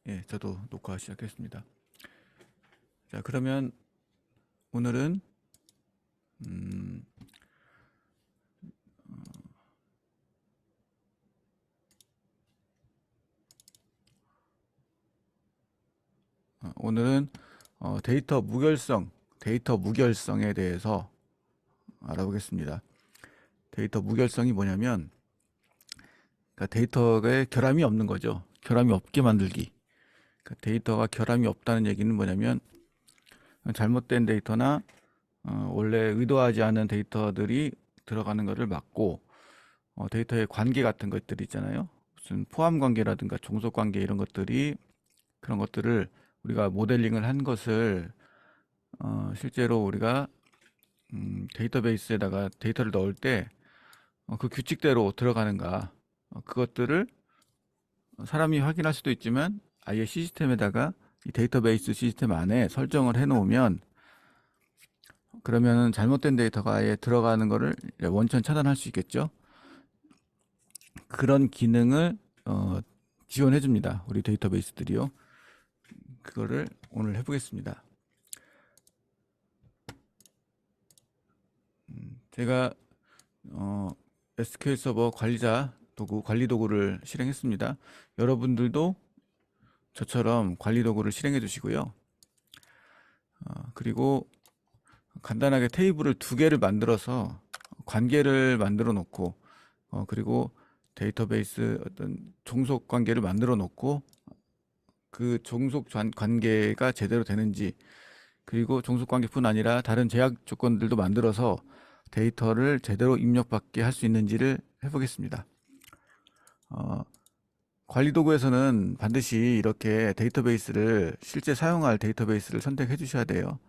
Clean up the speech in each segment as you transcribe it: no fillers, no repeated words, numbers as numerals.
예, 저도 녹화 시작했습니다. 자, 그러면 오늘은 음, 오늘은 데이터 무결성에 대해서 알아보겠습니다. 데이터 무결성이 뭐냐면, 그러니까 데이터에 결함이 없는 거죠. 결함이 없게 만들기. 그러니까 데이터가 결함이 없다는 얘기는 뭐냐면, 잘못된 데이터나 원래 의도하지 않은 데이터들이 들어가는 것을 막고, 데이터의 관계 같은 것들이 있잖아요. 무슨 포함 관계라든가 종속 관계 이런 것들이, 그런 것들을 우리가 모델링을 한 것을 실제로 우리가 데이터베이스에다가 데이터를 넣을 때 그 규칙대로 들어가는가, 그것들을 사람이 확인할 수도 있지만 아예 시스템에다가 이 데이터베이스 시스템 안에 설정을 해 놓으면, 그러면 잘못된 데이터가 아예 들어가는 거를 원천 차단할 수 있겠죠. 그런 기능을 지원해 줍니다, 우리 데이터베이스들이요. 그거를 오늘 해보겠습니다. 제가 SQL 서버 관리 도구를 실행했습니다. 여러분들도 저처럼 관리 도구를 실행해 주시고요. 그리고 간단하게 테이블을 두 개를 만들어서 관계를 만들어 놓고, 그리고 데이터베이스 어떤 종속 관계를 만들어 놓고, 그 종속 관계가 제대로 되는지, 그리고 종속 관계뿐 아니라 다른 제약 조건들도 만들어서 데이터를 제대로 입력받게 할 수 있는지를 해보겠습니다. 관리 도구에서는 반드시 이렇게 실제 사용할 데이터베이스를 선택해 주셔야 돼요.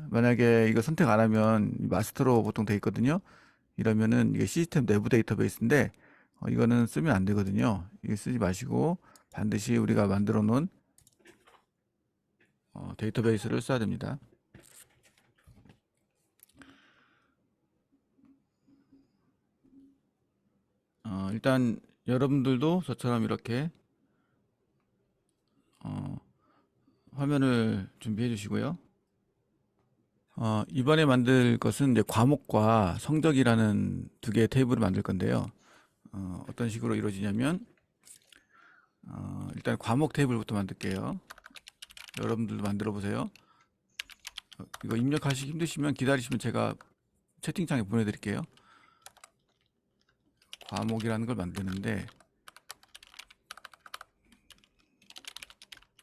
만약에 이거 선택 안 하면 마스터로 보통 돼 있거든요. 이러면은 이게 시스템 내부 데이터베이스인데, 이거는 쓰면 안 되거든요. 이거 쓰지 마시고 반드시 우리가 만들어 놓은 데이터베이스를 써야 됩니다. 일단 여러분들도 저처럼 이렇게 화면을 준비해 주시고요. 이번에 만들 것은 이제 과목과 성적이라는 두 개의 테이블을 만들 건데요. 어떤 식으로 이루어지냐면, 일단 과목 테이블부터 만들게요. 여러분들도 만들어 보세요. 이거 입력하시기 힘드시면 기다리시면 제가 채팅창에 보내드릴게요. 과목이라는 걸 만드는데,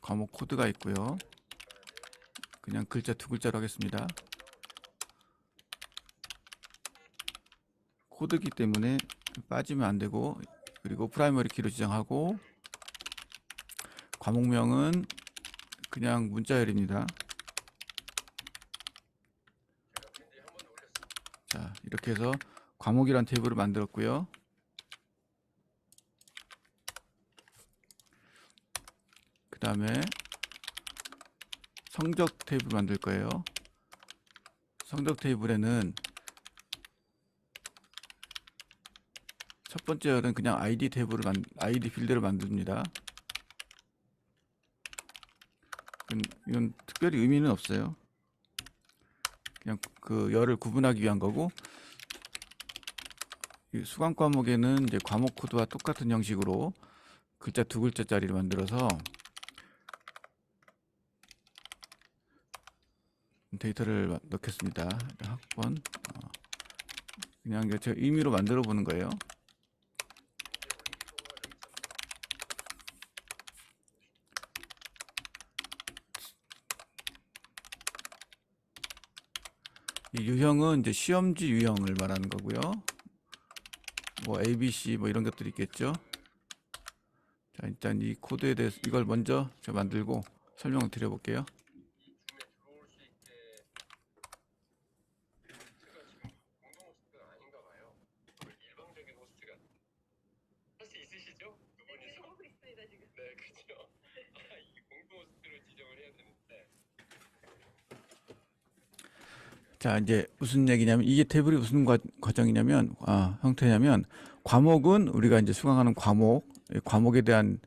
과목 코드가 있고요. 그냥 글자 두 글자로 하겠습니다. 코드기 때문에 빠지면 안 되고, 그리고 프라이머리 키로 지정하고, 과목명은 그냥 문자열입니다. 자, 이렇게 해서 과목이란 테이블을 만들었고요. 그 다음에 성적 테이블 만들 거예요. 성적 테이블에는 첫 번째 열은 그냥 ID 필드를 만듭니다. 이건 특별히 의미는 없어요. 그냥 그 열을 구분하기 위한 거고, 이 수강 과목에는 이제 과목 코드와 똑같은 형식으로 글자 두 글자짜리를 만들어서 데이터를 넣겠습니다. 학번, 그냥 제 의미로 만들어 보는 거예요. 이 유형은 이제 시험지 유형을 말하는 거고요. 뭐 ABC 뭐 이런 것들이 있겠죠. 자, 일단 이 코드에 대해서 이걸 먼저 제가 만들고 설명을 드려볼게요. 자, 이제 무슨 얘기냐면, 이게 테이블이 무슨 과정이냐면, 형태냐면, 과목은 우리가 이제 수강하는 과목에 대한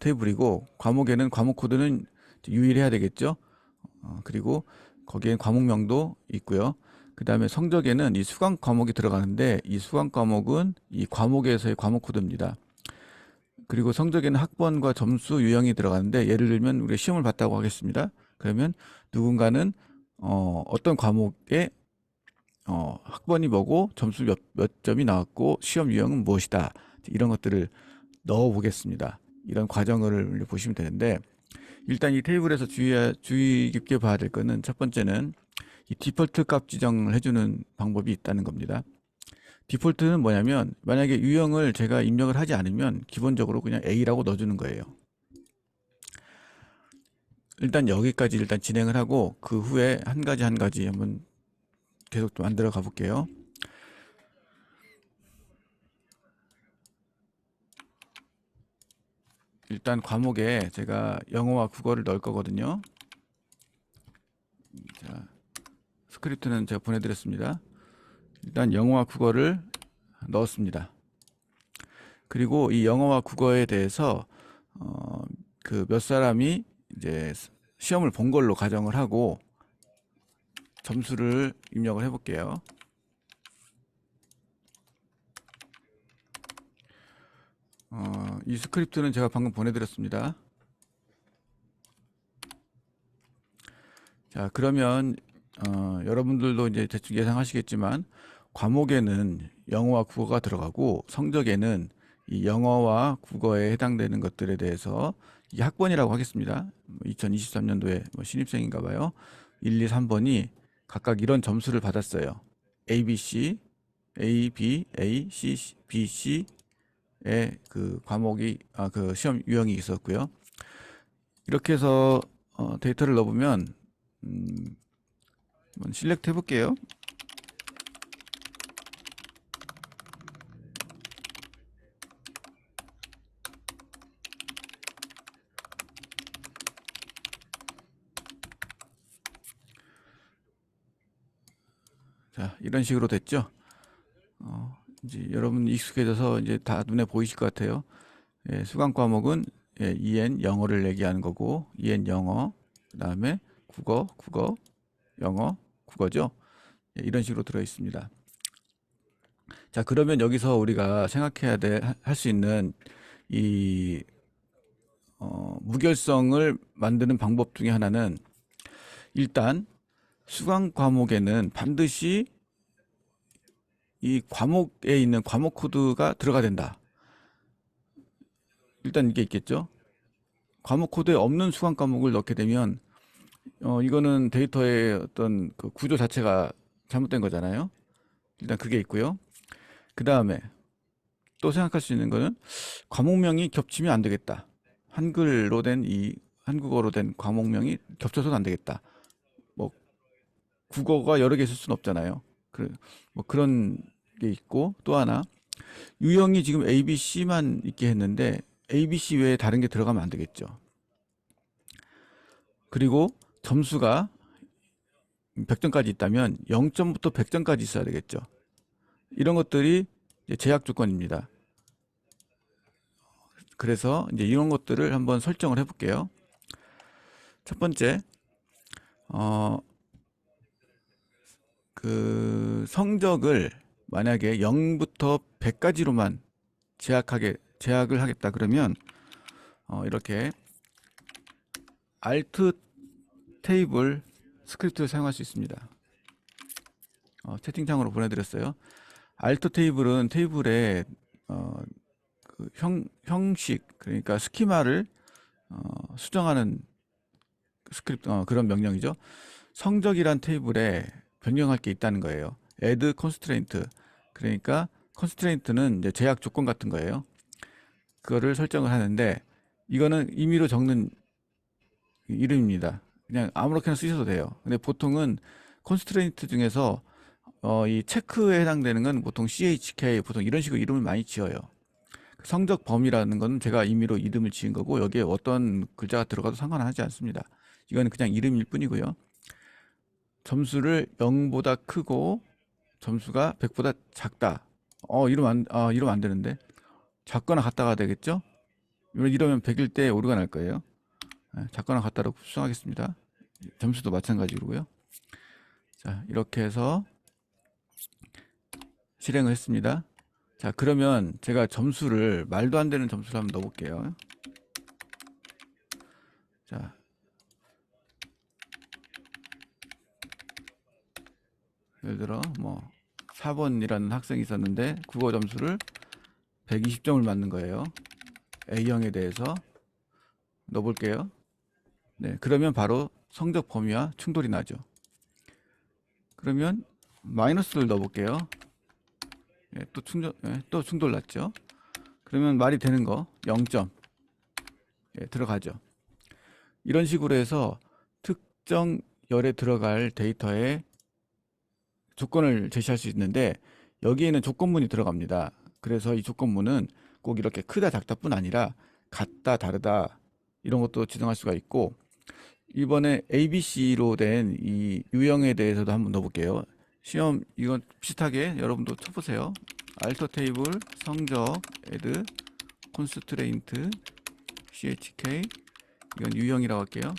테이블이고, 과목에는 과목 코드는 유일해야 되겠죠. 그리고 거기엔 과목명도 있고요. 그 다음에 성적에는 이 수강 과목이 들어가는데, 이 수강 과목은 이 과목에서의 과목 코드입니다. 그리고 성적에는 학번과 점수 유형이 들어가는데, 예를 들면 우리가 시험을 봤다고 하겠습니다. 그러면 누군가는 어떤 과목에 학번이 뭐고 점수 몇 점이 나왔고 시험 유형은 무엇이다, 이런 것들을 넣어 보겠습니다. 이런 과정을 보시면 되는데, 일단 이 테이블에서 주의 깊게 봐야 될 거는, 첫 번째는 이 디폴트 값 지정을 해주는 방법이 있다는 겁니다. 디폴트는 뭐냐면, 만약에 유형을 제가 입력을 하지 않으면 기본적으로 그냥 A라고 넣어주는 거예요. 일단 여기까지 일단 진행을 하고, 그 후에 한 가지 한 가지 한번 계속 또 만들어 가볼게요. 일단 과목에 제가 영어와 국어를 넣을 거거든요. 자, 스크립트는 제가 보내드렸습니다. 일단 영어와 국어를 넣었습니다. 그리고 이 영어와 국어에 대해서 그 몇 사람이 이제 시험을 본 걸로 가정을 하고 점수를 입력을 해볼게요. 이 스크립트는 제가 방금 보내드렸습니다. 자, 그러면 여러분들도 이제 대충 예상하시겠지만, 과목에는 영어와 국어가 들어가고 성적에는 이 영어와 국어에 해당되는 것들에 대해서, 이 학번이라고 하겠습니다. 2023년도에 신입생인가 봐요. 1, 2, 3번이 각각 이런 점수를 받았어요. A, B, C, A, B, A, C, B, C의 그 과목이 그 시험 유형이 있었고요. 이렇게 해서 데이터를 넣어보면 한번 실렉트 해볼게요. 자, 이런 식으로 됐죠. 이제 여러분 익숙해져서 이제 다 눈에 보이실 것 같아요. 예, 수강 과목은 EN 영어를 얘기하는 거고, EN 영어, 그 다음에 국어, 영어, 국어죠. 예, 이런 식으로 들어 있습니다. 자, 그러면 여기서 우리가 생각해야 할 수 있는 이 무결성을 만드는 방법 중에 하나는, 일단 수강 과목에는 반드시 이 과목에 있는 과목 코드가 들어가야 된다. 일단 이게 있겠죠. 과목 코드에 없는 수강 과목을 넣게 되면 이거는 데이터의 어떤 그 구조 자체가 잘못된 거잖아요. 일단 그게 있고요. 그 다음에 또 생각할 수 있는 거는, 과목명이 겹치면 안 되겠다. 한글로 된 한국어로 된 과목명이 겹쳐서는 안 되겠다. 뭐 국어가 여러 개 있을 수는 없잖아요. 뭐 그런 게 있고, 또 하나, 유형이 지금 A, B, C만 있게 했는데 A, B, C 외에 다른 게 들어가면 안 되겠죠. 그리고 점수가 100점까지 있다면 0점부터 100점까지 있어야 되겠죠. 이런 것들이 이제 제약 조건입니다. 그래서 이제 이런 것들을 한번 설정을 해볼게요. 첫 번째, 어, 그 성적을 만약에 0부터 100까지로만 제약을 하겠다 그러면 이렇게 Alt 테이블 스크립트를 사용할 수 있습니다. 채팅창으로 보내드렸어요. Alt 테이블은 테이블의 그 형식, 그러니까 스키마를 수정하는 스크립트, 그런 명령이죠. 성적이란 테이블에 변경할 게 있다는 거예요. add constraint. 그러니까 constraint는 이제 제약 조건 같은 거예요. 그거를 설정을 하는데, 이거는 임의로 적는 이름입니다. 그냥 아무렇게나 쓰셔도 돼요. 근데 보통은 constraint 중에서 이 체크에 해당되는 건 보통 CHK, 보통 이런 식으로 이름을 많이 지어요. 성적 범위라는 건 제가 임의로 이름을 지은 거고, 여기에 어떤 글자가 들어가도 상관하지 않습니다. 이거는 그냥 이름일 뿐이고요. 점수를 0보다 크고 점수가 100보다 작다. 이러면 안 되는데. 작거나 같다가 되겠죠? 이러면 100일 때 오류가 날 거예요. 작거나 같다라고 수정하겠습니다. 점수도 마찬가지로고요. 자, 이렇게 해서 실행을 했습니다. 자, 그러면 제가 점수를 말도 안 되는 점수를 한번 넣어볼게요. 자, 예를 들어 뭐 4번이라는 학생이 있었는데 국어 점수를 120점을 맞는 거예요. A형에 대해서 넣어볼게요. 네, 그러면 바로 성적 범위와 충돌이 나죠. 그러면 마이너스를 넣어볼게요. 예, 또 충돌 났죠. 그러면 말이 되는 거 0점 들어가죠. 이런 식으로 해서 특정 열에 들어갈 데이터에 조건을 제시할 수 있는데 여기에는 조건문이 들어갑니다. 그래서 이 조건문은 꼭 이렇게 크다 작다뿐 아니라 같다 다르다 이런 것도 지정할 수가 있고, 이번에 ABC로 된 이 유형에 대해서도 한번 넣어볼게요. 시험 이건 비슷하게 여러분도 쳐보세요. 알터 테이블 성적 add constraint chk, 이건 유형이라고 할게요.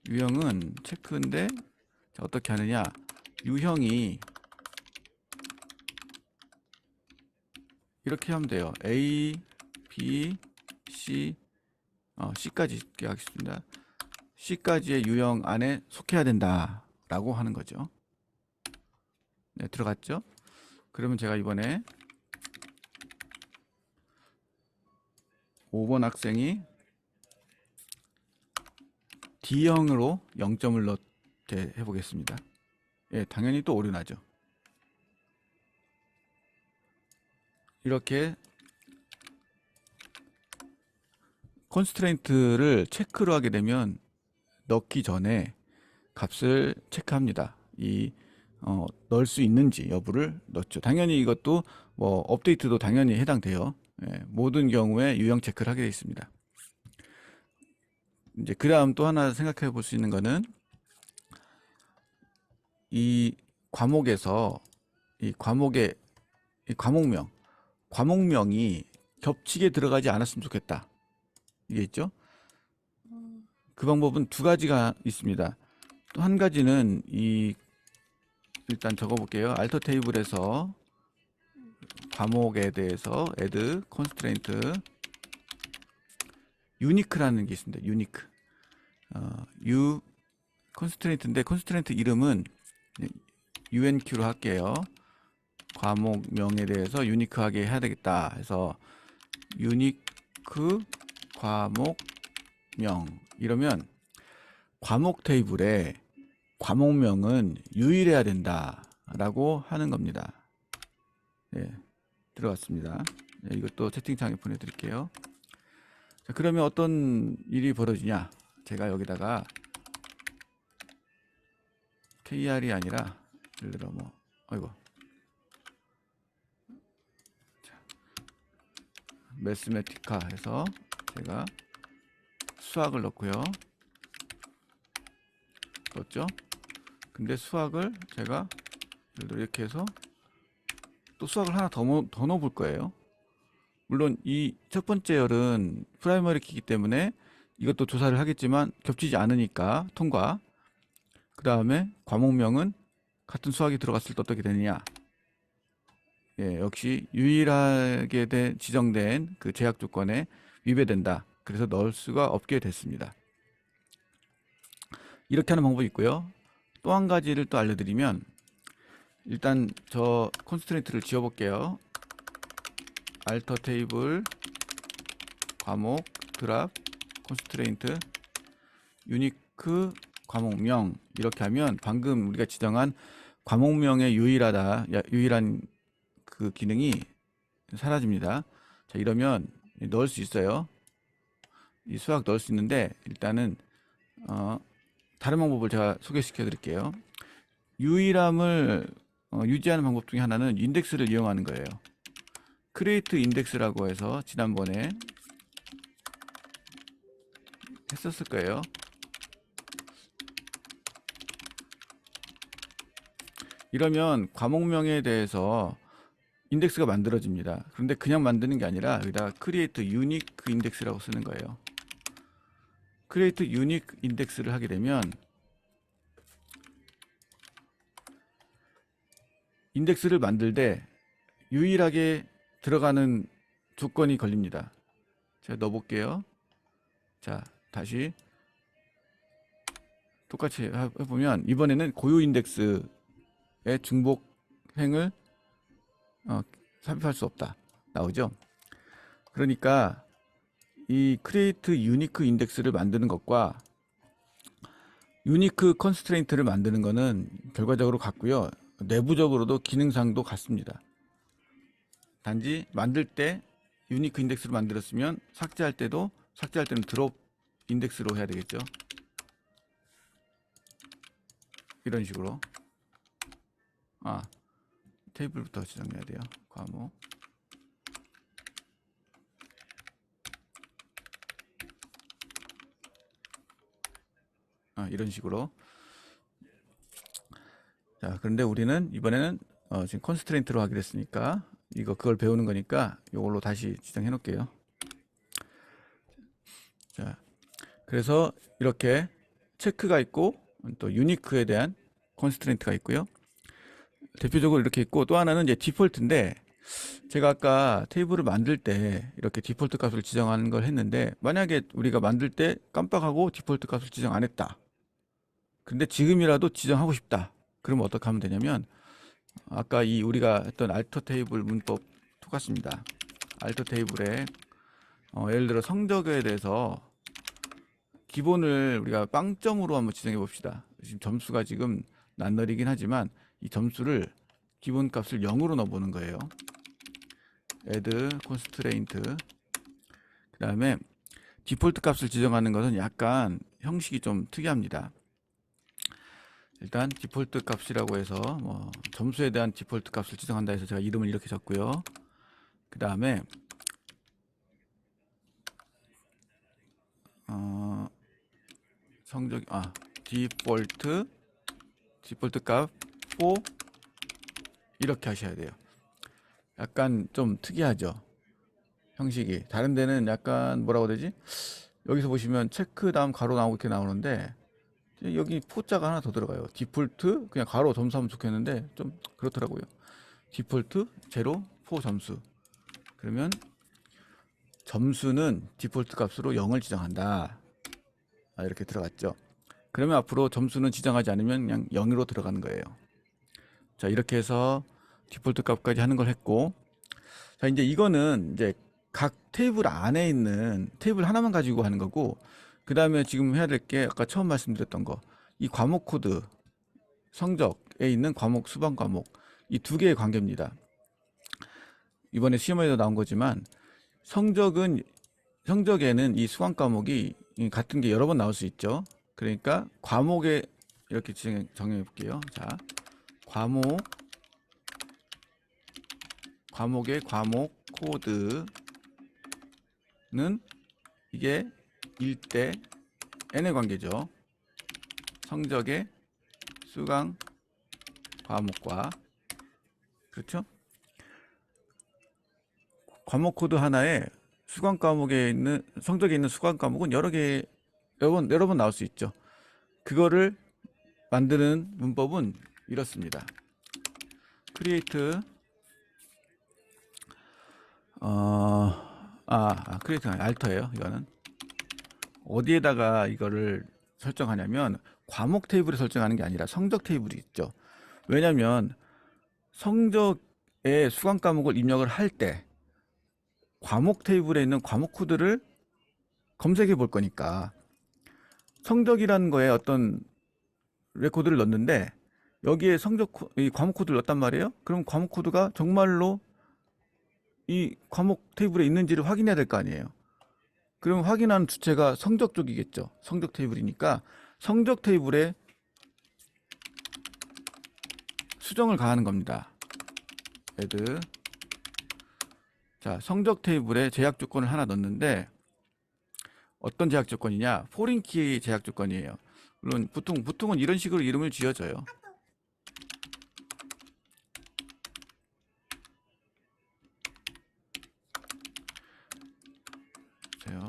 유형은 체크인데, 자, 어떻게 하느냐, 유형이 이렇게 하면 돼요. A, B, C, C까지 하겠습니다. C까지의 유형 안에 속해야 된다 라고 하는 거죠. 네, 들어갔죠? 그러면 제가 이번에 5번 학생이 D형으로 0점을 넣게 해보겠습니다. 예, 당연히 또 오류 나죠. 이렇게 컨스트레인트를 체크로 하게 되면 넣기 전에 값을 체크합니다. 넣을 수 있는지 여부를 넣죠. 당연히 이것도 뭐 업데이트도 당연히 해당돼요. 예, 모든 경우에 유형 체크를 하게 되어 있습니다. 이제 그 다음 또 하나 생각해 볼 수 있는 거는, 이 과목에서 이 과목명이 겹치게 들어가지 않았으면 좋겠다. 이게 있죠? 그 방법은 두 가지가 있습니다. 또 한 가지는 일단 적어볼게요. 알터 테이블에서 과목에 대해서 add constraint unique라는 게 있습니다. unique. constraint인데 constraint 이름은 unq로 할게요. 과목명에 대해서 유니크하게 해야 되겠다 해서 유니크 과목명, 이러면 과목 테이블에 과목명은 유일해야 된다 라고 하는 겁니다. 네, 들어갔습니다. 네, 이것도 채팅창에 보내드릴게요. 자, 그러면 어떤 일이 벌어지냐, 제가 여기다가 KR이 아니라 예를 들어 뭐 매스메티카 해서 제가 수학을 넣고요. 넣었죠? 근데 수학을 제가 예를 들어 이렇게 해서 또 수학을 하나 더 넣어볼 거예요. 물론 이 첫 번째 열은 프라이머리 키이기 때문에 이것도 조사를 하겠지만 겹치지 않으니까 통과. 그 다음에 과목명은 같은 수학이 들어갔을 때 어떻게 되느냐, 예, 역시 유일하게 지정된 그 제약 조건에 위배된다. 그래서 넣을 수가 없게 됐습니다. 이렇게 하는 방법이 있고요. 또 한 가지를 또 알려드리면, 일단 저 콘스트레인트를 지워볼게요. 알터 테이블 과목 드랍 콘스트레인트 유니크 과목명, 이렇게 하면 방금 우리가 지정한 과목명의 유일한 그 기능이 사라집니다. 자, 이러면 넣을 수 있어요. 이 수학 넣을 수 있는데, 일단은 다른 방법을 제가 소개시켜 드릴게요. 유일함을 유지하는 방법 중에 하나는 인덱스를 이용하는 거예요. 크리에이트 인덱스라고 해서 지난번에 했었을 거예요. 이러면 과목명에 대해서 인덱스가 만들어집니다. 그런데 그냥 만드는 게 아니라 여기다가 create unique index라고 쓰는 거예요. create unique index를 하게 되면 인덱스를 만들 때 유일하게 들어가는 조건이 걸립니다. 제가 넣어볼게요. 자, 다시 똑같이 해보면 이번에는 고유 인덱스의 중복행을 삽입할 수 없다 나오죠. 그러니까 이 create unique index를 만드는 것과 unique constraint를 만드는 것은 결과적으로 같고요. 내부적으로도 기능상도 같습니다. 단지 만들 때 유니크 인덱스로 만들었으면 삭제할 때는 드롭 인덱스로 해야 되겠죠. 이런 식으로. 테이블부터 지정해야 돼요. 과목. 이런 식으로. 자, 그런데 우리는 이번에는 지금 컨스트레인트로 하기로 했으니까 그걸 배우는 거니까 이걸로 다시 지정해 놓을게요. 자, 그래서 이렇게 체크가 있고 또 유니크에 대한 컨스트레인트가 있고요. 대표적으로 이렇게 있고, 또 하나는 이제 디폴트인데, 제가 아까 테이블을 만들 때 이렇게 디폴트 값을 지정하는 걸 했는데, 만약에 우리가 만들 때 깜빡하고 디폴트 값을 지정 안 했다. 근데 지금이라도 지정하고 싶다. 그러면 어떻게 하면 되냐면, 아까 우리가 했던 알터 테이블 문법 똑같습니다. 알터 테이블에 예를 들어 성적에 대해서 기본을 우리가 빵점으로 한번 지정해 봅시다. 지금 점수가 지금 낱널이긴 하지만 이 점수를 기본 값을 0으로 넣어보는 거예요. add constraint. 그 다음에 디폴트 값을 지정하는 것은 약간 형식이 좀 특이합니다. 일단 디폴트 값이라고 해서 점수에 대한 디폴트 값을 지정한다 해서 제가 이름을 이렇게 적고요. 그 다음에 성적 디폴트 값 for 이렇게 하셔야 돼요. 약간 좀 특이하죠. 형식이 다른 데는 약간 뭐라고 해야 되지? 여기서 보시면 체크 다음 가로 나오고 이렇게 나오는데 여기 포자가 하나 더 들어가요. 디폴트 그냥 가로 점수 하면 좋겠는데 좀 그렇더라고요. 디폴트 제로 포 점수. 그러면 점수는 디폴트 값으로 0을 지정한다. 이렇게 들어갔죠. 그러면 앞으로 점수는 지정하지 않으면 그냥 0으로 들어가는 거예요. 자, 이렇게 해서 디폴트 값까지 하는 걸 했고, 자, 이제 이거는 이제 각 테이블 안에 있는 테이블 하나만 가지고 하는 거고, 그 다음에 지금 해야 될 게 아까 처음 말씀드렸던 거, 이 과목 코드 성적에 있는 과목 수반 과목 이 두 개의 관계입니다. 이번에 시험에도 나온 거지만 성적에는 이 수강 과목이 같은 게 여러 번 나올 수 있죠. 그러니까 과목에 이렇게 정해 볼게요. 자, 과목의 과목 코드는 이게 1대 n의 관계죠. 성적의 수강 과목과, 그렇죠? 과목 코드 하나에 수강 과목에 있는 성적에 있는 수강 과목은 여러 번 나올 수 있죠. 그거를 만드는 문법은 이렇습니다. create create 알터예요. 이거는 어디에다가 이거를 설정하냐면 과목 테이블에 설정하는 게 아니라 성적 테이블이 있죠. 왜냐하면 성적의 수강 과목을 입력을 할 때 과목 테이블에 있는 과목 코드를 검색해 볼 거니까 성적이라는 거에 어떤 레코드를 넣는데 여기에 이 과목 코드를 넣었단 말이에요. 그럼 과목 코드가 정말로 이 과목 테이블에 있는지를 확인해야 될 거 아니에요. 그럼 확인하는 주체가 성적 쪽이겠죠. 성적 테이블이니까 성적 테이블에 수정을 가하는 겁니다. add. 자, 성적 테이블에 제약 조건을 하나 넣는데 어떤 제약 조건이냐? 포린 키 제약 조건이에요. 물론 보통은 이런 식으로 이름을 지어줘요. 보세요.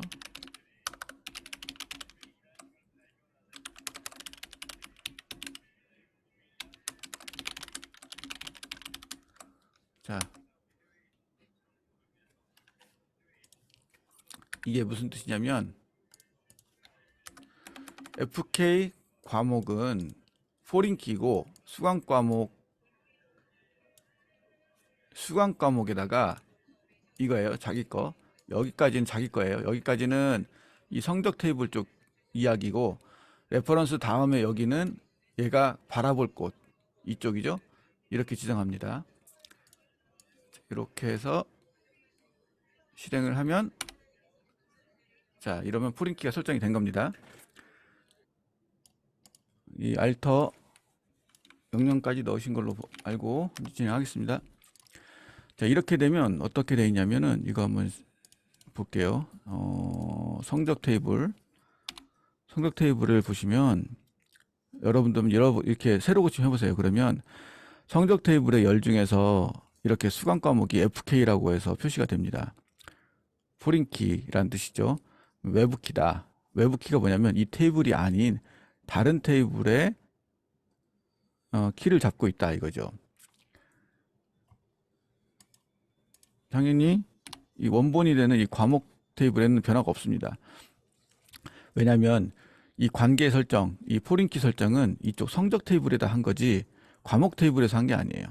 자, 이게 무슨 뜻이냐면 FK 과목은 포린키고 수강 과목에다가 이거예요. 자기 거. 여기까지는 자기 거예요. 여기까지는 이 성적 테이블 쪽 이야기고, 레퍼런스 다음에 여기는 얘가 바라볼 곳 이쪽이죠. 이렇게 지정합니다. 이렇게 해서 실행을 하면, 자, 이러면 포린키가 설정이 된 겁니다. 이 알터 명령까지 넣으신 걸로 알고 진행하겠습니다. 자, 이렇게 되면 어떻게 되어 있냐면은, 이거 한번 볼게요. 성적 테이블을 보시면, 여러분들 이렇게 새로 고침 해보세요. 그러면 성적 테이블의 열 중에서 이렇게 수강 과목이 FK라고 해서 표시가 됩니다. 포린키란 뜻이죠. 외부키다. 외부키가 뭐냐면 이 테이블이 아닌 다른 테이블에 키를 잡고 있다 이거죠. 당연히 이 원본이 되는 이 과목 테이블에는 변화가 없습니다. 왜냐하면 이 관계 설정, 이 포린키 설정은 이쪽 성적 테이블에다 한 거지 과목 테이블에서 한 게 아니에요.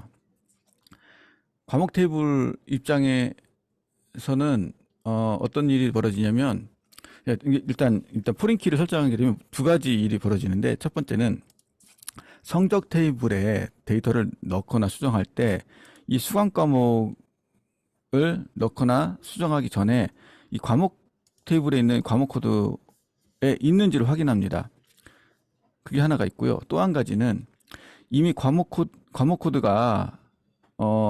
과목 테이블 입장에서는 어떤 일이 벌어지냐면, 일단 포린키를 설정하게 되면 두 가지 일이 벌어지는데, 첫 번째는 성적 테이블에 데이터를 넣거나 수정할 때 이 수강 과목을 넣거나 수정하기 전에 이 과목 테이블에 있는 과목 코드에 있는지를 확인합니다. 그게 하나가 있고요. 또 한 가지는 이미 과목 코드가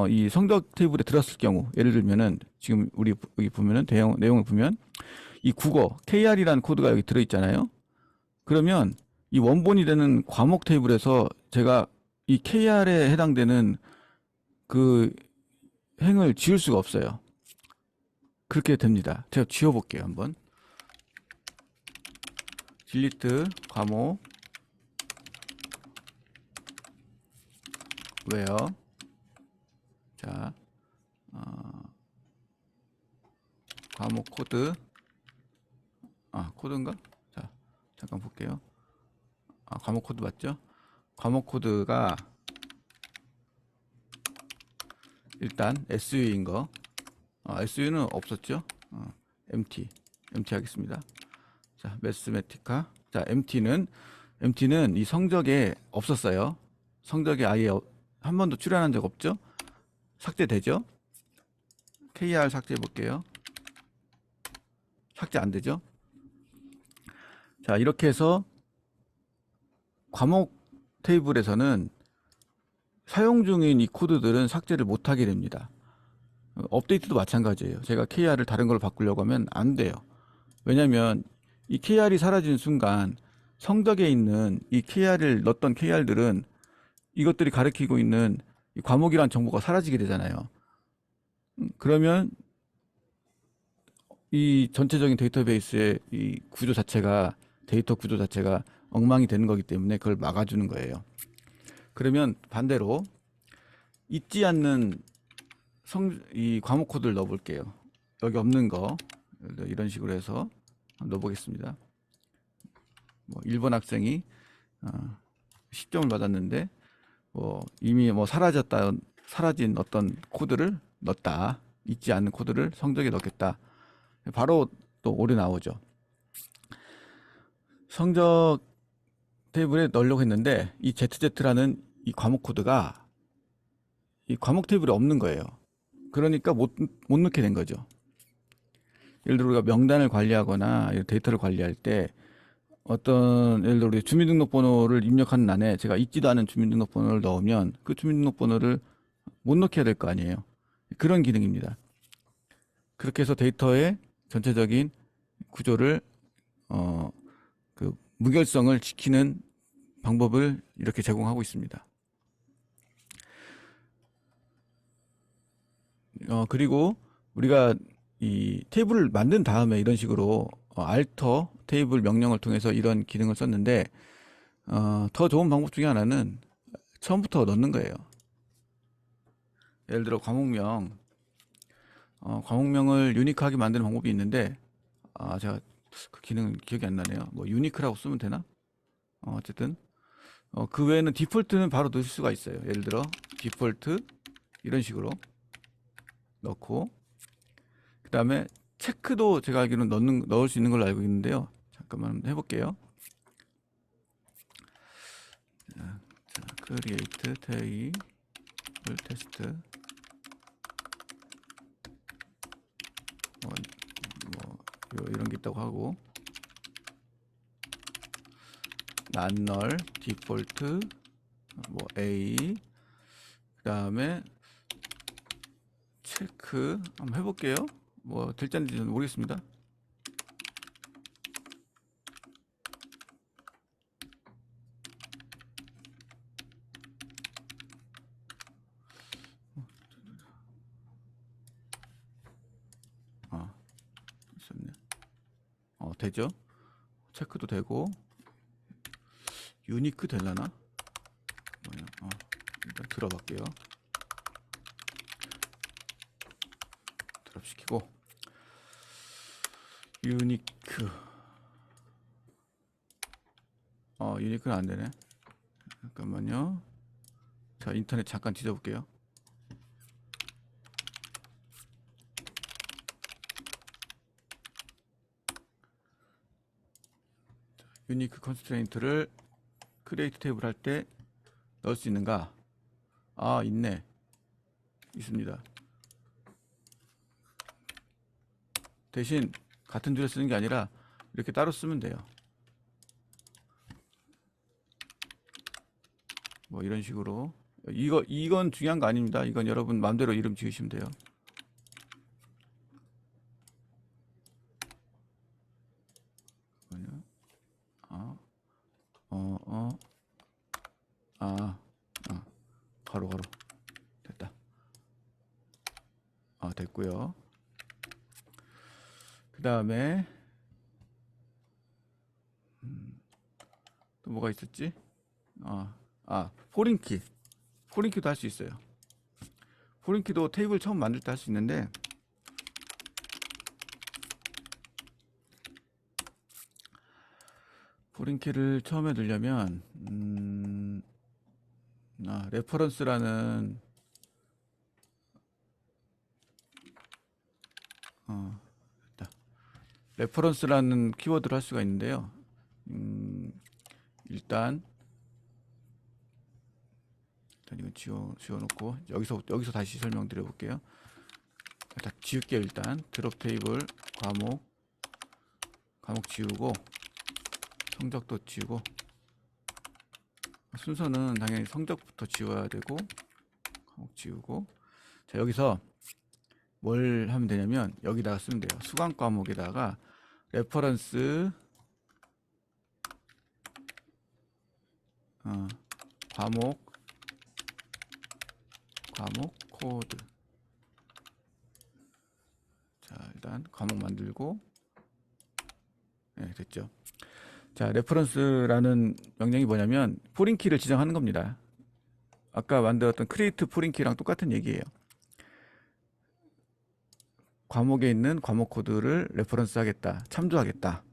이 성적 테이블에 들었을 경우, 예를 들면은 지금 우리 여기 보면은 내용을 보면 이 국어 KR이라는 코드가 여기 들어 있잖아요. 그러면 이 원본이 되는 과목 테이블에서 제가 이 KR에 해당되는 그 행을 지울 수가 없어요. 그렇게 됩니다. 제가 지워볼게요. 한번 딜리트 과목 왜요? 자, 과목 코드, 코드인가? 자, 잠깐 볼게요. 과목 코드 맞죠? 과목 코드가 일단 SU인 거, SU는 없었죠? MT 하겠습니다. 자, 매스메티카. 자, MT는 이 성적에 없었어요. 성적에 아예 한 번도 출연한 적 없죠? 삭제되죠? KR 삭제해 볼게요. 삭제 안 되죠? 자, 이렇게 해서 과목 테이블에서는 사용 중인 이 코드들은 삭제를 못하게 됩니다. 업데이트도 마찬가지예요. 제가 KR을 다른 걸로 바꾸려고 하면 안 돼요. 왜냐면 이 KR이 사라진 순간 성적에 있는 이 KR을 넣었던 KR들은 이것들이 가리키고 있는 이 과목이란 정보가 사라지게 되잖아요. 그러면 이 전체적인 데이터베이스의 이 구조 자체가, 데이터 구조 자체가 엉망이 되는 거기 때문에 그걸 막아주는 거예요. 그러면 반대로 잊지 않는 이 과목 코드를 넣어볼게요. 여기 없는 거 이런 식으로 해서 넣어보겠습니다. 뭐 1번 학생이 10점을 받았는데 이미 사라진 어떤 코드를 넣었다. 잊지 않는 코드를 성적에 넣겠다. 바로 또 오류 나오죠. 성적 테이블에 넣으려고 했는데 이 ZZ라는 이 과목 코드가 이 과목 테이블에 없는 거예요. 그러니까 못 넣게 된 거죠. 예를 들어 우리가 명단을 관리하거나 데이터를 관리할 때 예를 들어 우리 주민등록번호를 입력하는欄에 제가 잊지도 않은 주민등록번호를 넣으면 그 주민등록번호를 못 넣게 해야 될 거 아니에요. 그런 기능입니다. 그렇게 해서 데이터의 전체적인 구조를 그 무결성을 지키는 방법을 이렇게 제공하고 있습니다. 그리고 우리가 이 테이블을 만든 다음에 이런 식으로 알터 테이블 명령을 통해서 이런 기능을 썼는데 더 좋은 방법 중에 하나는 처음부터 넣는 거예요. 예를 들어 과목명을 유니크하게 만드는 방법이 있는데 제가 그 기능은 기억이 안 나네요. 뭐 유니크라고 쓰면 되나? 어쨌든 그 외에는 디폴트는 바로 넣을 수가 있어요. 예를 들어 디폴트 이런 식으로 넣고, 그 다음에 체크도 제가 알기로는 넣을 수 있는 걸로 알고 있는데요. 잠깐만 해볼게요. 자, create table test 이런 게 있다고 하고, not null 디폴트 뭐 A, 그 다음에 체크 한번 해볼게요. 뭐 될지 안 될지는 모르겠습니다. 있었네. 되죠? 체크도 되고, 유니크 되려나? 뭐냐? 일단 들어갈게요. 드랍시키고, 유니크. 유니크는 안 되네. 잠깐만요. 자, 인터넷 잠깐 뒤져볼게요. 유니크 컨스트레인트를 크리에이트 테이블 할 때 넣을 수 있는가? 있네. 있습니다. 대신 같은 줄에 쓰는 게 아니라 이렇게 따로 쓰면 돼요. 뭐 이런 식으로. 이건 중요한 거 아닙니다. 이건 여러분 마음대로 이름 지으시면 돼요. 바로 됐다. 됐고요. 그 다음에 또 뭐가 있었지? 포린키도 할 수 있어요. 포린키도 테이블 처음 만들 때 할 수 있는데, 포린키를 처음에 넣으려면 레퍼런스라는 레퍼런스라는 키워드를 할 수가 있는데요. 일단 이건 지워놓고 여기서 다시 설명드려 볼게요. 다 지울게요. 일단 드롭 테이블 과목 지우고, 성적도 지우고, 순서는 당연히 성적부터 지워야 되고, 과목 지우고. 자, 여기서 뭘 하면 되냐면 여기다가 쓰면 돼요. 수강 과목에다가 레퍼런스 과목 코드. 자, 일단 과목 만들고, 네, 됐죠. 자, 레퍼런스라는 명령이 뭐냐면 포린키를 지정하는 겁니다. 아까 만들었던 크리에이트 포린키랑 똑같은 얘기예요. 과목에 있는 과목 코드를 레퍼런스 하겠다, 참조하겠다,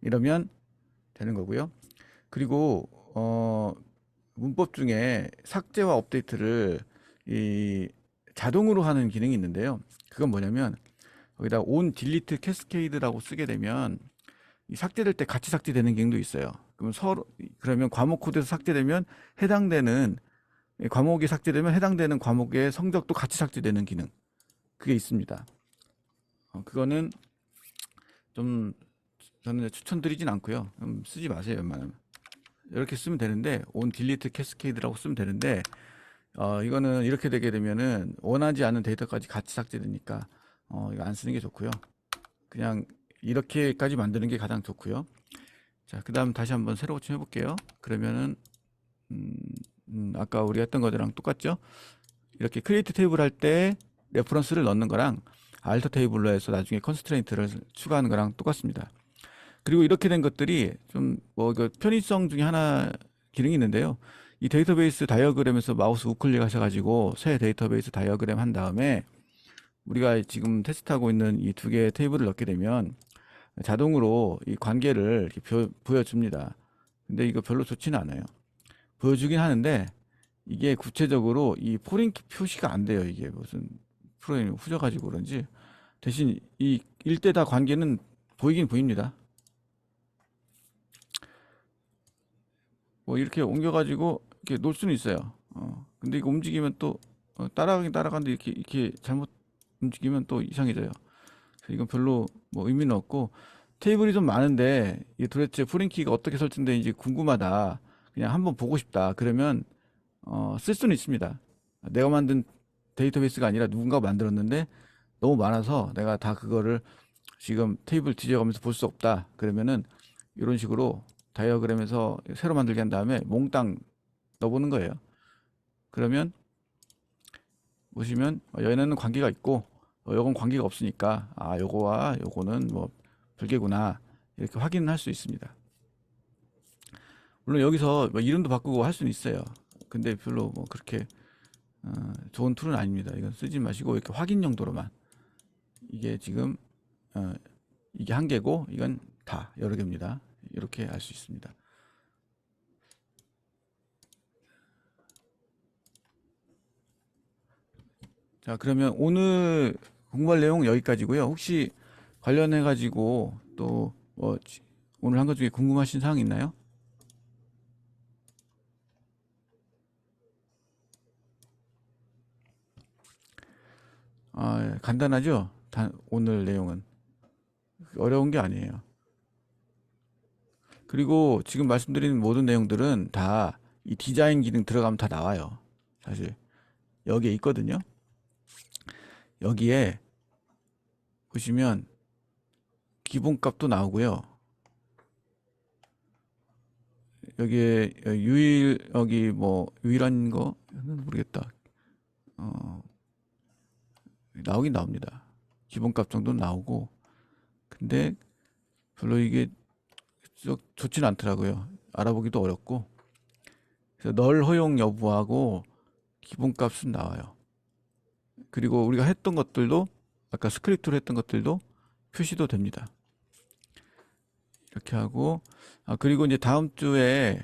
이러면 되는 거고요. 그리고 문법 중에 삭제와 업데이트를 자동으로 하는 기능이 있는데요. 그건 뭐냐면 거기다 on delete cascade라고 쓰게 되면 삭제될 때 같이 삭제되는 기능도 있어요. 그러면 과목 코드에서 삭제되면 과목이 삭제되면 해당되는 과목의 성적도 같이 삭제되는 기능, 그게 있습니다. 그거는 좀 저는 추천드리진 않고요. 쓰지 마세요. 웬만하면 이렇게 쓰면 되는데, on delete cascade라고 쓰면 되는데, 이거는 이렇게 되게 되면은 원하지 않은 데이터까지 같이 삭제되니까 이거 안 쓰는 게 좋고요. 그냥 이렇게까지 만드는 게 가장 좋고요. 자, 그 다음 다시 한번 새로 고침 해볼게요. 그러면은 아까 우리가 했던 거랑 똑같죠? 이렇게 크리에이트 테이블 할 때 레퍼런스를 넣는 거랑 알터 테이블로 해서 나중에 컨스트레인트를 추가하는 거랑 똑같습니다. 그리고 이렇게 된 것들이 좀 뭐 그 편의성 중에 하나 기능이 있는데요. 이 데이터베이스 다이어그램에서 마우스 우클릭 하셔가지고 새 데이터베이스 다이어그램 한 다음에 우리가 지금 테스트하고 있는 이 두 개의 테이블을 넣게 되면 자동으로 이 관계를 이렇게 보여줍니다. 근데 이거 별로 좋지는 않아요. 보여주긴 하는데 이게 구체적으로 이 포링키 표시가 안 돼요. 이게 무슨 프로그램이 후져가지고 그런지 대신 이 일대다 관계는 보이긴 보입니다. 뭐 이렇게 옮겨가지고 이렇게 놓을 수는 있어요. 근데 이거 움직이면 또 따라가긴 따라가는데 이렇게 잘못 움직이면 또 이상해져요. 그래서 이건 별로 뭐 의미는 없고 테이블이 좀 많은데 이 도대체 프랭키가 어떻게 설정되는지 궁금하다. 그냥 한번 보고 싶다. 그러면 쓸 수는 있습니다. 내가 만든 데이터베이스가 아니라 누군가가 만들었는데 너무 많아서 내가 다 그거를 지금 테이블 뒤져가면서 볼 수 없다. 그러면은 이런 식으로 다이어그램에서 새로 만들게 한 다음에 몽땅 넣어보는 거예요. 그러면 보시면 얘네는 관계가 있고 요건 관계가 없으니까 요거와 요거는 뭐 별개구나 이렇게 확인할 수 있습니다. 물론 여기서 뭐 이름도 바꾸고 할 수는 있어요. 근데 별로 뭐 그렇게 좋은 툴은 아닙니다. 이건 쓰지 마시고 이렇게 확인 용도로만. 이게 지금 이게 한 개고 이건 다 여러 개입니다. 이렇게 알 수 있습니다. 자, 그러면 오늘 공부할 내용은 여기까지고요. 혹시 관련해 가지고 또 뭐 오늘 한 것 중에 궁금하신 사항 있나요? 간단하죠? 오늘 내용은 어려운 게 아니에요. 그리고 지금 말씀드린 모든 내용들은 다 이 디자인 기능 들어가면 다 나와요. 사실 여기에 있거든요. 여기에 보시면 기본값도 나오고요. 여기에 여기 뭐 유일한 거는 모르겠다. 나오긴 나옵니다. 기본값 정도는 나오고 근데 별로 이게 좋지는 않더라고요. 알아보기도 어렵고 그래서 널 허용 여부하고 기본값은 나와요. 그리고 우리가 했던 것들도 아까 스크립트로 했던 것들도 표시도 됩니다. 이렇게 하고 그리고 이제 다음 주에는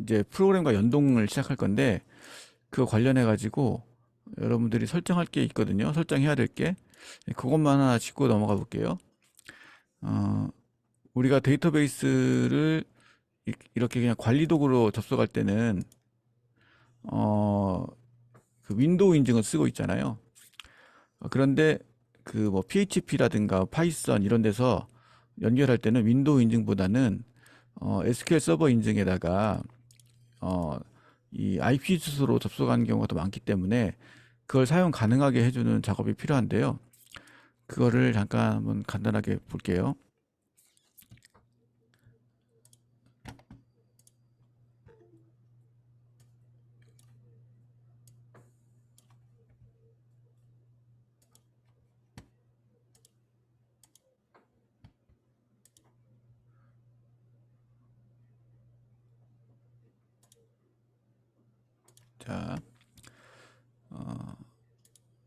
이제 프로그램과 연동을 시작할 건데 그거 관련해 가지고 여러분들이 설정할 게 있거든요. 설정해야 될 게 그것만 하나 짚고 넘어가 볼게요. 우리가 데이터베이스를 이렇게 그냥 관리 도구로 접속할 때는 그 윈도우 인증을 쓰고 있잖아요. 그런데 그 뭐 PHP라든가 파이썬 이런 데서 연결할 때는 윈도우 인증보다는 SQL 서버 인증에다가 이 IP 주소로 접속하는 경우가 더 많기 때문에 그걸 사용 가능하게 해주는 작업이 필요한데요. 그거를 잠깐 한번 간단하게 볼게요. 자,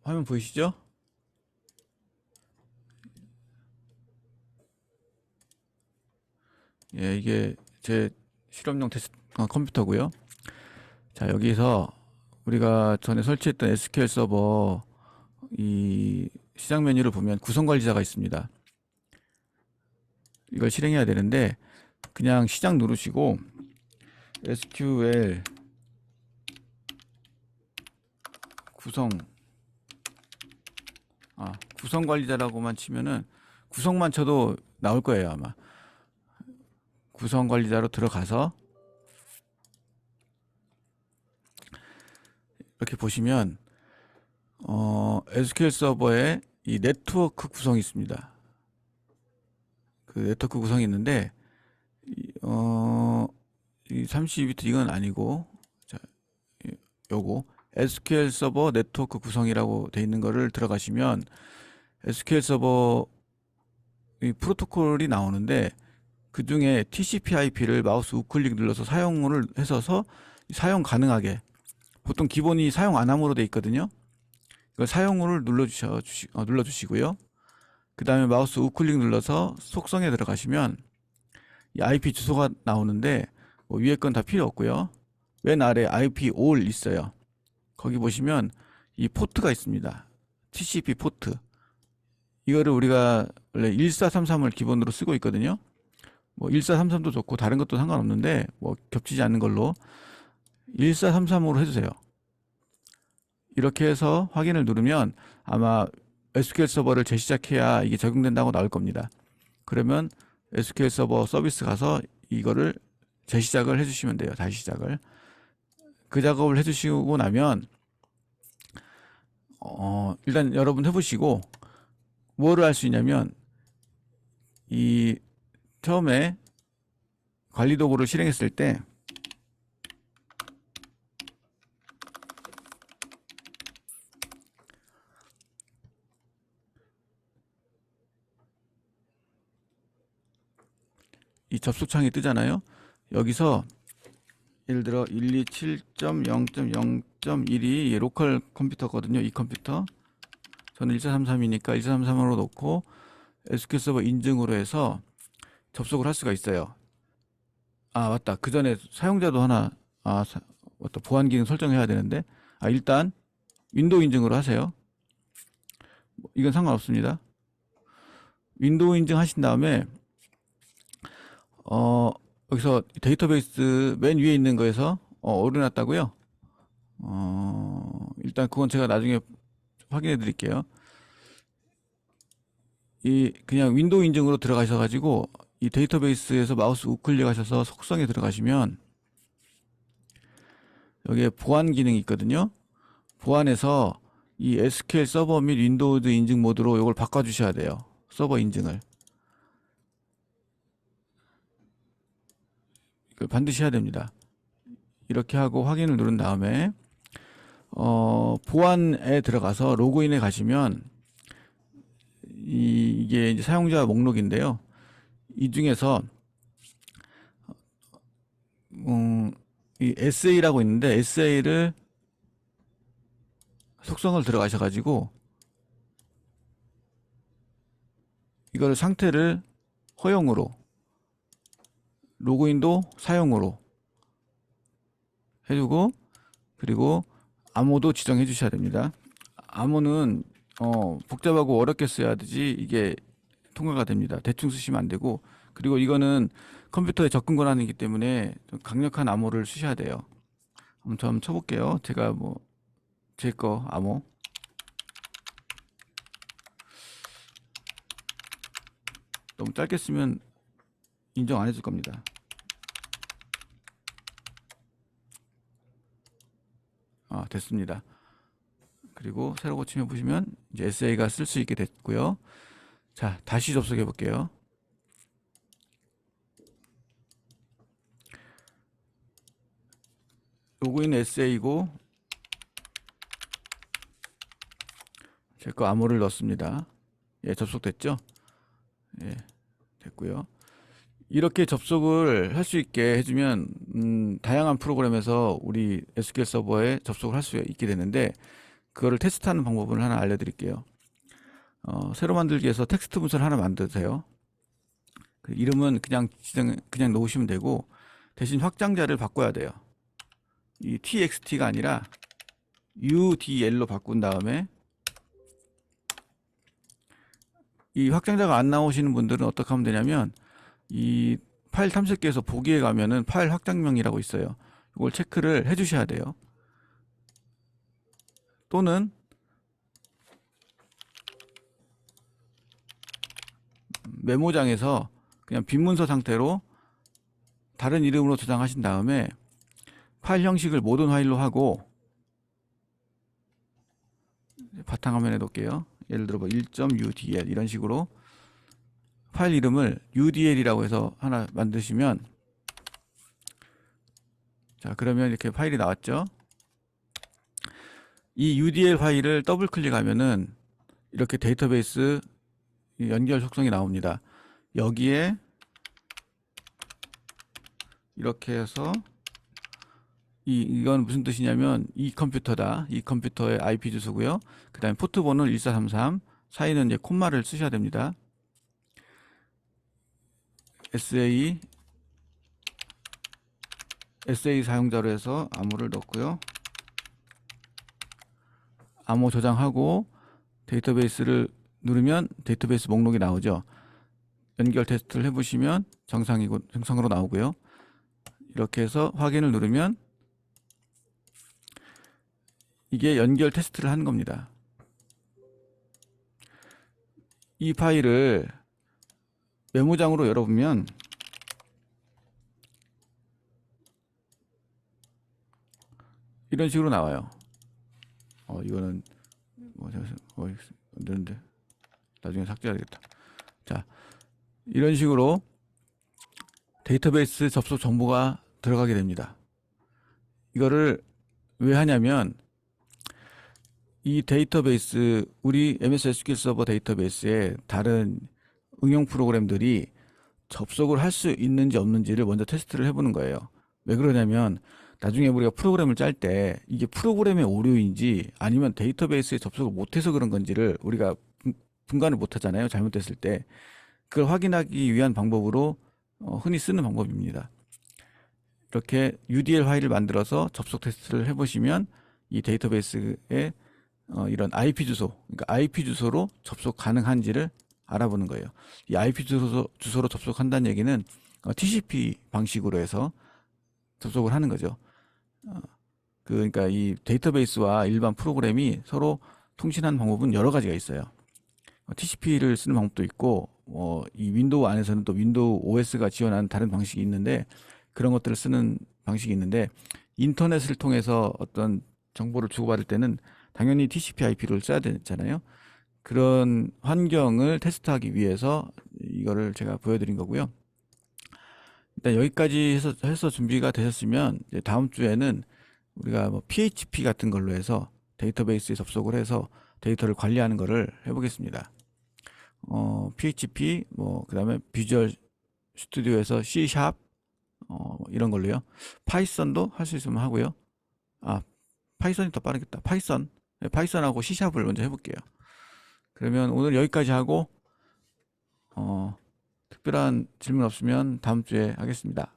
화면 보이시죠? 예, 이게 제 실험용 테스트 컴퓨터고요. 자, 여기서 우리가 전에 설치했던 SQL 서버 이 시작 메뉴를 보면 구성 관리자가 있습니다. 이걸 실행해야 되는데 그냥 시작 누르시고 SQL 구성 구성 관리자라고만 치면은 구성만 쳐도 나올 거예요, 아마. 구성 관리자로 들어가서 이렇게 보시면 SQL 서버에 이 네트워크 구성이 있습니다. 그 네트워크 구성이 있는데 이 32비트 이건 아니고 자, 요거 SQL 서버 네트워크 구성이라고 돼 있는 거를 들어가시면 SQL 서버 이 프로토콜이 나오는데 그 중에 TCP/IP를 마우스 우클릭 눌러서 사용을 해서 사용 가능하게, 보통 기본이 사용 안 함으로 돼 있거든요. 이걸 사용을 눌러주시고요. 그 다음에 마우스 우클릭 눌러서 속성에 들어가시면 이 IP 주소가 나오는데 뭐 위에 건 다 필요 없고요. 맨 아래 IP all 있어요. 거기 보시면 이 포트가 있습니다. TCP 포트. 이거를 우리가 원래 1433을 기본으로 쓰고 있거든요. 뭐 1433도 좋고 다른 것도 상관없는데 뭐 겹치지 않는 걸로 1433으로 해주세요. 이렇게 해서 확인을 누르면 아마 SQL 서버를 재시작해야 이게 적용된다고 나올 겁니다. 그러면 SQL 서버 서비스 가서 이거를 재시작을 해주시면 돼요. 다시 시작을. 그 작업을 해주시고 나면 일단 여러분 해보시고 뭐를 할 수 있냐면 이 처음에 관리 도구를 실행했을 때 이 접속창이 뜨잖아요. 여기서 예를 들어 127.0.0.1이 로컬 컴퓨터거든요. 이 컴퓨터. 저는 1433이니까 1433으로 놓고 SQL 서버 인증으로 해서 접속을 할 수가 있어요. 아, 맞다. 그 전에 사용자도 하나, 맞다. 보안 기능 설정해야 되는데, 일단 윈도우 인증으로 하세요. 이건 상관없습니다. 윈도우 인증 하신 다음에, 여기서 데이터베이스 맨 위에 있는 거에서, 오르났다고요? 일단 그건 제가 나중에 확인해 드릴게요. 그냥 윈도우 인증으로 들어가셔가지고, 이 데이터베이스에서 마우스 우클릭 하셔서 속성에 들어가시면, 여기에 보안 기능이 있거든요. 보안에서 이 SQL 서버 및 윈도우즈 인증 모드로 이걸 바꿔주셔야 돼요. 서버 인증을. 이걸 반드시 해야 됩니다. 이렇게 하고 확인을 누른 다음에 보안에 들어가서 로그인에 가시면 이게 이제 사용자 목록인데요. 이 중에서 이 SA라고 있는데 SA를 속성을 들어가셔가지고 이거를 상태를 허용으로, 로그인도 사용으로 해주고, 그리고 암호도 지정해 주셔야 됩니다. 암호는 복잡하고 어렵게 써야 되지 이게 통과가 됩니다. 대충 쓰시면 안 되고, 그리고 이거는 컴퓨터에 접근 권한이기 때문에 좀 강력한 암호를 쓰셔야 돼요. 한번 쳐볼게요. 제가 뭐 제 거 암호 너무 짧게 쓰면 인정 안 해줄 겁니다. 됐습니다. 그리고 새로 고치면 보시면 이제 SA가 쓸 수 있게 됐고요. 자, 다시 접속해 볼게요. 로그인 SA고 제 거 암호를 넣었습니다. 예, 접속됐죠? 예, 됐고요. 이렇게 접속을 할 수 있게 해주면 다양한 프로그램에서 우리 SQL 서버에 접속을 할 수 있게 되는데, 그거를 테스트하는 방법을 하나 알려드릴게요. 새로 만들기에서 텍스트 문서를 하나 만드세요. 그 이름은 그냥 놓으시면 되고, 대신 확장자를 바꿔야 돼요. 이 txt가 아니라 udl로 바꾼 다음에, 이 확장자가 안 나오시는 분들은 어떻게 하면 되냐면, 이 파일 탐색기에서 보기에 가면은 파일 확장명이라고 있어요. 이걸 체크를 해 주셔야 돼요. 또는 메모장에서 그냥 빈 문서 상태로 다른 이름으로 저장하신 다음에 파일 형식을 모든 파일로 하고, 바탕화면에 놓을게요. 예를 들어 뭐 1.udl 이런 식으로 파일 이름을 udl이라고 해서 하나 만드시면, 자, 그러면 이렇게 파일이 나왔죠. 이 UDL 파일을 더블 클릭하면은 이렇게 데이터베이스 연결 속성이 나옵니다. 여기에 이렇게 해서 이건 무슨 뜻이냐면 이 컴퓨터다. 이 컴퓨터의 IP 주소고요. 그 다음에 포트 번호는 1433, 사이는 이제 콤마를 쓰셔야 됩니다. SA 사용자로 해서 암호를 넣고요. 암호 저장하고 데이터베이스를 누르면 데이터베이스 목록이 나오죠. 연결 테스트를 해보시면 정상으로 나오고요. 이렇게 해서 확인을 누르면 이게 연결 테스트를 하는 겁니다. 이 파일을 메모장으로 열어보면 이런 식으로 나와요. 이거는 안 되는데 나중에 삭제해야 되겠다. 자, 이런 식으로 데이터베이스 접속 정보가 들어가게 됩니다. 이거를 왜 하냐면 이 데이터베이스, 우리 MS SQL 서버 데이터베이스에 다른 응용 프로그램들이 접속을 할 수 있는지 없는지를 먼저 테스트를 해보는 거예요. 왜 그러냐면 나중에 우리가 프로그램을 짤 때 이게 프로그램의 오류인지 아니면 데이터베이스에 접속을 못해서 그런 건지를 우리가 분간을 못하잖아요. 잘못됐을 때. 그걸 확인하기 위한 방법으로 흔히 쓰는 방법입니다. 이렇게 UDL 파일을 만들어서 접속 테스트를 해보시면 이 데이터베이스에 이런 IP 주소, 그러니까 IP 주소로 접속 가능한지를 알아보는 거예요. 이 IP 주소로 접속한다는 얘기는 TCP 방식으로 해서 접속을 하는 거죠. 그러니까 이 데이터베이스와 일반 프로그램이 서로 통신하는 방법은 여러 가지가 있어요. TCP를 쓰는 방법도 있고, 이 윈도우 안에서는 또 윈도우 OS가 지원하는 다른 방식이 있는데, 그런 것들을 쓰는 방식이 있는데, 인터넷을 통해서 어떤 정보를 주고받을 때는 당연히 TCP IP를 써야 되잖아요. 그런 환경을 테스트하기 위해서 이거를 제가 보여드린 거고요. 일단 여기까지 해서 준비가 되셨으면 이제 다음 주에는 우리가 뭐 PHP 같은 걸로 해서 데이터베이스에 접속을 해서 데이터를 관리하는 거를 해보겠습니다. PHP 그다음에 비주얼 스튜디오에서 C# 이런 걸로요. 파이썬도 할 수 있으면 하고요. 파이썬이 더 빠르겠다. 파이썬하고 C#을 먼저 해볼게요. 그러면 오늘 여기까지 하고 특별한 질문 없으면 다음 주에 하겠습니다.